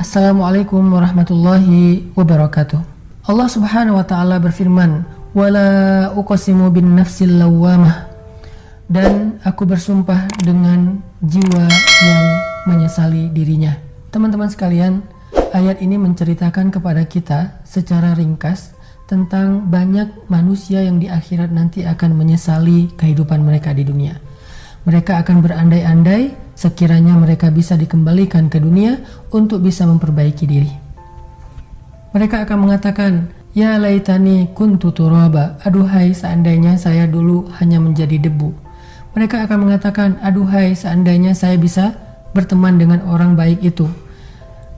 Assalamualaikum warahmatullahi wabarakatuh. Allah Subhanahu wa taala berfirman, "Wala uqsimu bin nafsil lawwamah." Dan aku bersumpah dengan jiwa yang menyesali dirinya. Teman-teman sekalian, ayat ini menceritakan kepada kita secara ringkas tentang banyak manusia yang di akhirat nanti akan menyesali kehidupan mereka di dunia. Mereka akan berandai-andai sekiranya mereka bisa dikembalikan ke dunia untuk bisa memperbaiki diri. Mereka akan mengatakan, "Ya laitani kuntu turaba." Aduhai seandainya saya dulu hanya menjadi debu. Mereka akan mengatakan, "Aduhai seandainya saya bisa berteman dengan orang baik itu."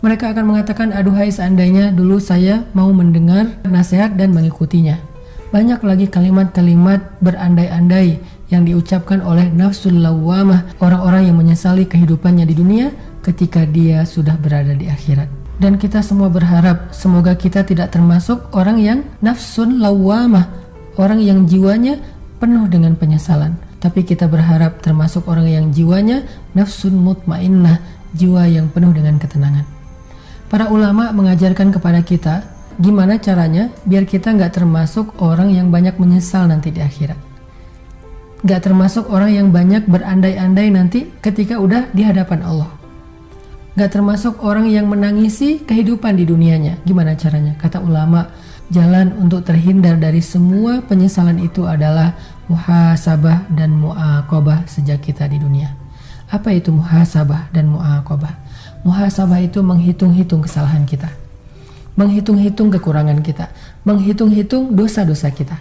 Mereka akan mengatakan, "Aduhai seandainya dulu saya mau mendengar nasihat dan mengikutinya." Banyak lagi kalimat-kalimat berandai-andai yang diucapkan oleh nafsul lawwamah, orang-orang yang menyesali kehidupannya di dunia ketika dia sudah berada di akhirat. Dan kita semua berharap semoga kita tidak termasuk orang yang nafsun lawwamah, orang yang jiwanya penuh dengan penyesalan. Tapi kita berharap termasuk orang yang jiwanya nafsun mutmainnah, jiwa yang penuh dengan ketenangan. Para ulama mengajarkan kepada kita gimana caranya biar kita nggak termasuk orang yang banyak menyesal nanti di akhirat. Nggak termasuk orang yang banyak berandai-andai nanti ketika udah di hadapan Allah. Nggak termasuk orang yang menangisi kehidupan di dunianya. Gimana caranya? Kata ulama, jalan untuk terhindar dari semua penyesalan itu adalah muhasabah dan mu'aqabah sejak kita di dunia. Apa itu muhasabah dan mu'aqabah? Muhasabah itu menghitung-hitung kesalahan kita, menghitung-hitung kekurangan kita, menghitung-hitung dosa-dosa kita.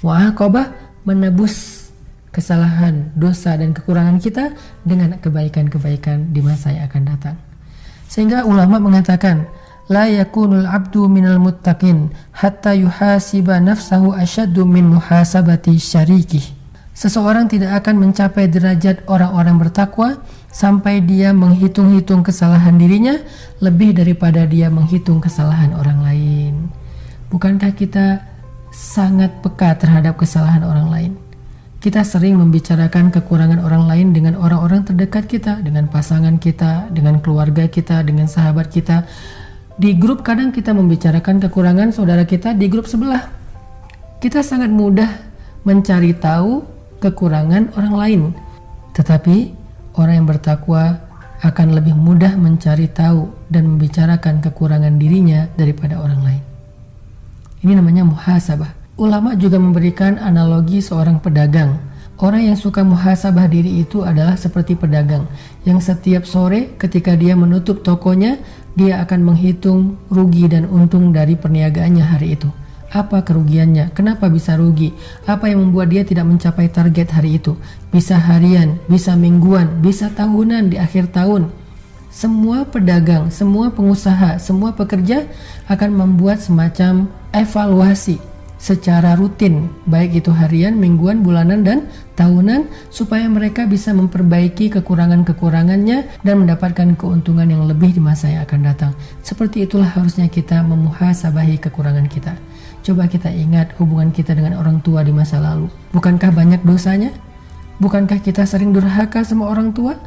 Mu'aqabah menebus kesalahan, dosa, dan kekurangan kita dengan kebaikan-kebaikan di masa yang akan datang. Sehingga ulama mengatakan, la yakunul abdu minal muttaqin hatta yuhasiba nafsahu asyaddu min muhasabati syarikih. Seseorang tidak akan mencapai derajat orang-orang bertakwa sampai dia menghitung-hitung kesalahan dirinya lebih daripada dia menghitung kesalahan orang lain. Bukankah kita sangat peka terhadap kesalahan orang lain? Kita sering membicarakan kekurangan orang lain dengan orang-orang terdekat kita, dengan pasangan kita, dengan keluarga kita, dengan sahabat kita. Di grup kadang kita membicarakan kekurangan saudara kita di grup sebelah. Kita sangat mudah mencari tahu kekurangan orang lain. Tetapi orang yang bertakwa akan lebih mudah mencari tahu dan membicarakan kekurangan dirinya daripada orang lain. Ini namanya muhasabah. Ulama juga memberikan analogi seorang pedagang. Orang yang suka muhasabah diri itu adalah seperti pedagang yang setiap sore ketika dia menutup tokonya, dia akan menghitung rugi dan untung dari perniagaannya hari itu. Apa kerugiannya? Kenapa bisa rugi? Apa yang membuat dia tidak mencapai target hari itu? Bisa harian, bisa mingguan, bisa tahunan di akhir tahun. Semua pedagang, semua pengusaha, semua pekerja akan membuat semacam evaluasi secara rutin, baik itu harian, mingguan, bulanan, dan tahunan, supaya mereka bisa memperbaiki kekurangan-kekurangannya dan mendapatkan keuntungan yang lebih di masa yang akan datang. Seperti itulah harusnya kita memuhasabahi kekurangan kita. Coba kita ingat hubungan kita dengan orang tua di masa lalu. Bukankah banyak dosanya? Bukankah kita sering durhaka sama orang tua?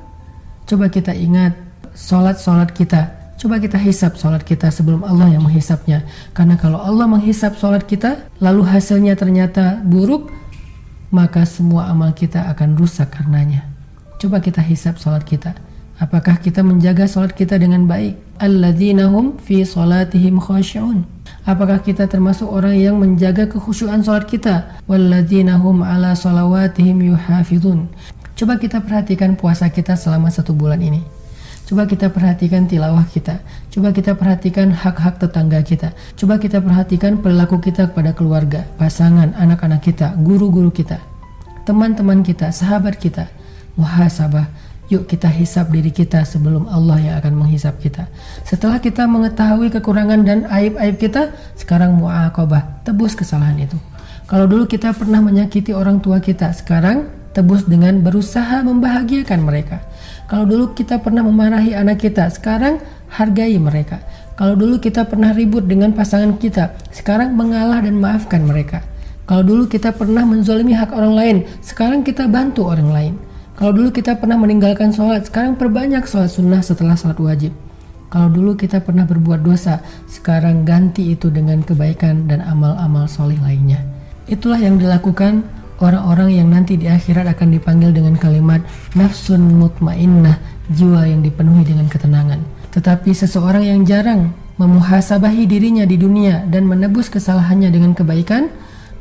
Coba kita ingat sholat-sholat kita. Coba kita hisap sholat kita sebelum Allah yang menghisapnya. Karena kalau Allah menghisap sholat kita, lalu hasilnya ternyata buruk, maka semua amal kita akan rusak karenanya. Coba kita hisap sholat kita. Apakah kita menjaga sholat kita dengan baik? Alladzina hum fi sholatihim khashi'un. Apakah kita termasuk orang yang menjaga kekhusyuan sholat kita? Walladzina hum ala sholawatihim yuhafidun. Coba kita perhatikan puasa kita selama 1 bulan ini. Coba kita perhatikan tilawah kita. Coba kita perhatikan hak-hak tetangga kita. Coba kita perhatikan perilaku kita kepada keluarga, pasangan, anak-anak kita, guru-guru kita, teman-teman kita, sahabat kita. Muhasabah. Yuk kita hisap diri kita sebelum Allah yang akan menghisap kita. Setelah kita mengetahui kekurangan dan aib-aib kita, sekarang mu'aqabah, tebus kesalahan itu. Kalau dulu kita pernah menyakiti orang tua kita, sekarang tebus dengan berusaha membahagiakan mereka. Kalau dulu kita pernah memarahi anak kita, sekarang hargai mereka. Kalau dulu kita pernah ribut dengan pasangan kita, sekarang mengalah dan maafkan mereka. Kalau dulu kita pernah menzalimi hak orang lain, sekarang kita bantu orang lain. Kalau dulu kita pernah meninggalkan sholat, sekarang perbanyak sholat sunnah setelah sholat wajib. Kalau dulu kita pernah berbuat dosa, sekarang ganti itu dengan kebaikan dan amal-amal soleh lainnya. Itulah yang dilakukan orang-orang yang nanti di akhirat akan dipanggil dengan kalimat nafsun mutmainnah, jiwa yang dipenuhi dengan ketenangan. Tetapi seseorang yang jarang memuhasabahi dirinya di dunia dan menebus kesalahannya dengan kebaikan,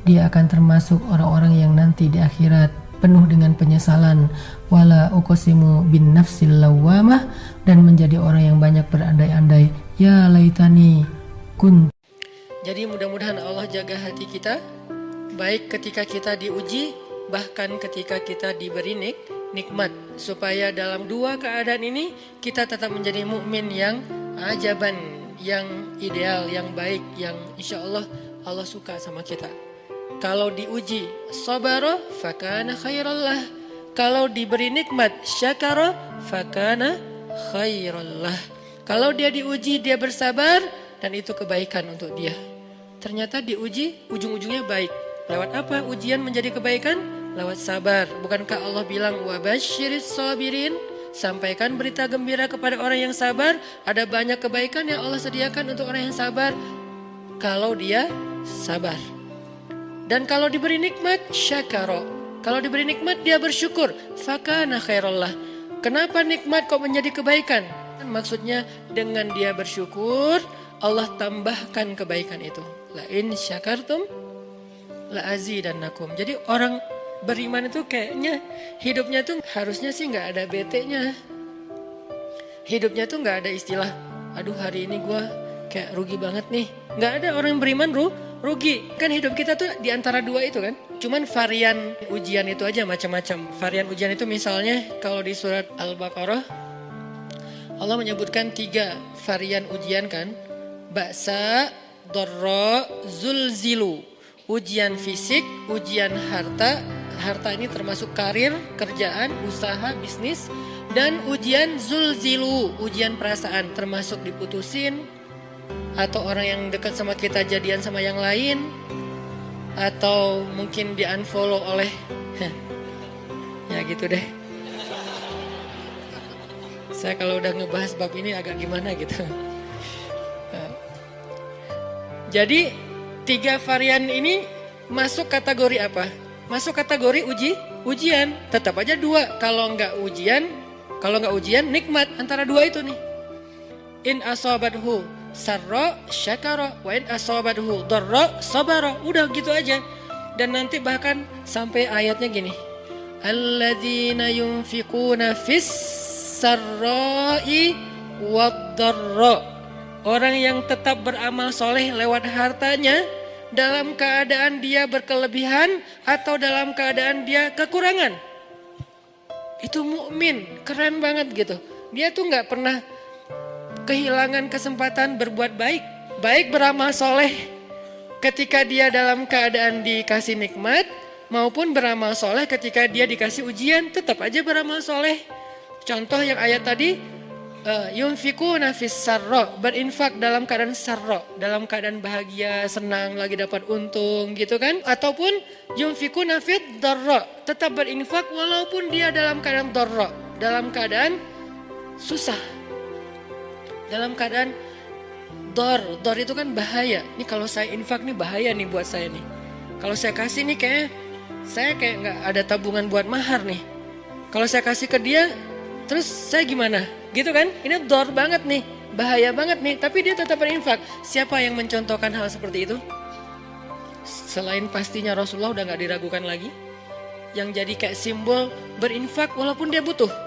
dia akan termasuk orang-orang yang nanti di akhirat penuh dengan penyesalan, wala uqsimu bin nafsil lawwamah, dan menjadi orang yang banyak berandai-andai, ya laitani kun. Jadi mudah-mudahan Allah jaga hati kita, baik ketika kita diuji, bahkan ketika kita diberi nikmat, supaya dalam dua keadaan ini kita tetap menjadi mukmin yang ajaban, yang ideal, yang baik, yang insya Allah Allah suka sama kita. Kalau diuji sabara fakana khairallah, kalau diberi nikmat syakara fakana khairallah. Kalau dia diuji dia bersabar, dan itu kebaikan untuk dia. Ternyata diuji ujung-ujungnya baik. Lewat apa ujian menjadi kebaikan? Lewat sabar. Bukankah Allah bilang wabasyiris sabirin, sampaikan berita gembira kepada orang yang sabar. Ada banyak kebaikan yang Allah sediakan untuk orang yang sabar kalau dia sabar. Dan kalau diberi nikmat syakara, kalau diberi nikmat dia bersyukur, fakana khairallah. Kenapa nikmat kok menjadi kebaikan? Maksudnya dengan dia bersyukur, Allah tambahkan kebaikan itu. La in syakartum la azidannakum. Jadi orang beriman itu kayaknya hidupnya tuh harusnya sih nggak ada bete-nya. Hidupnya tuh nggak ada istilah, aduh hari ini gue kayak rugi banget nih. Nggak ada orang yang beriman rugi. Kan hidup kita tuh di antara dua itu kan. Cuman varian ujian itu aja macam-macam. Varian ujian itu misalnya kalau di surat Al-Baqarah Allah menyebutkan 3 varian ujian kan. Ba'sa, dharra, zulzilu. Ujian fisik, ujian harta. Harta ini termasuk karir, kerjaan, usaha, bisnis. Dan ujian zulzilu, ujian perasaan, termasuk diputusin, atau orang yang dekat sama kita jadian sama yang lain, atau mungkin di unfollow oleh ya gitu deh. Saya kalau udah ngebahas bab ini agak gimana gitu. Jadi 3 varian ini masuk kategori apa? Masuk kategori ujian. Tetap aja 2. Kalau nggak ujian nikmat, antara 2 itu nih. In asabathu sarra syakara wa in asabathu dharra sabara. Udah gitu aja. Dan nanti bahkan sampai ayatnya gini. Alladzina yunfiquna fis sarra'i wad-dharra. Orang yang tetap beramal soleh lewat hartanya dalam keadaan dia berkelebihan atau dalam keadaan dia kekurangan. Itu mukmin, keren banget gitu. Dia tuh nggak pernah kehilangan kesempatan berbuat baik. Baik beramal soleh ketika dia dalam keadaan dikasih nikmat, maupun beramal soleh ketika dia dikasih ujian, tetap aja beramal soleh. Contoh yang ayat tadi, yunfikuna fis sarra, berinfak dalam keadaan sarra, dalam keadaan bahagia, senang, lagi dapat untung gitu kan. Ataupun yunfikuna fit dharra, tetap berinfak walaupun dia dalam keadaan dharra, dalam keadaan susah, dalam keadaan dor itu kan bahaya. Ini kalau saya infak nih bahaya nih buat saya nih. Kalau saya kasih nih saya kayak nggak ada tabungan buat mahar nih. Kalau saya kasih ke dia, terus saya gimana? Gitu kan? Ini dor banget nih, bahaya banget nih. Tapi dia tetap berinfak. Siapa yang mencontohkan hal seperti itu? Selain pastinya Rasulullah udah nggak diragukan lagi. Yang jadi kayak simbol berinfak walaupun dia butuh.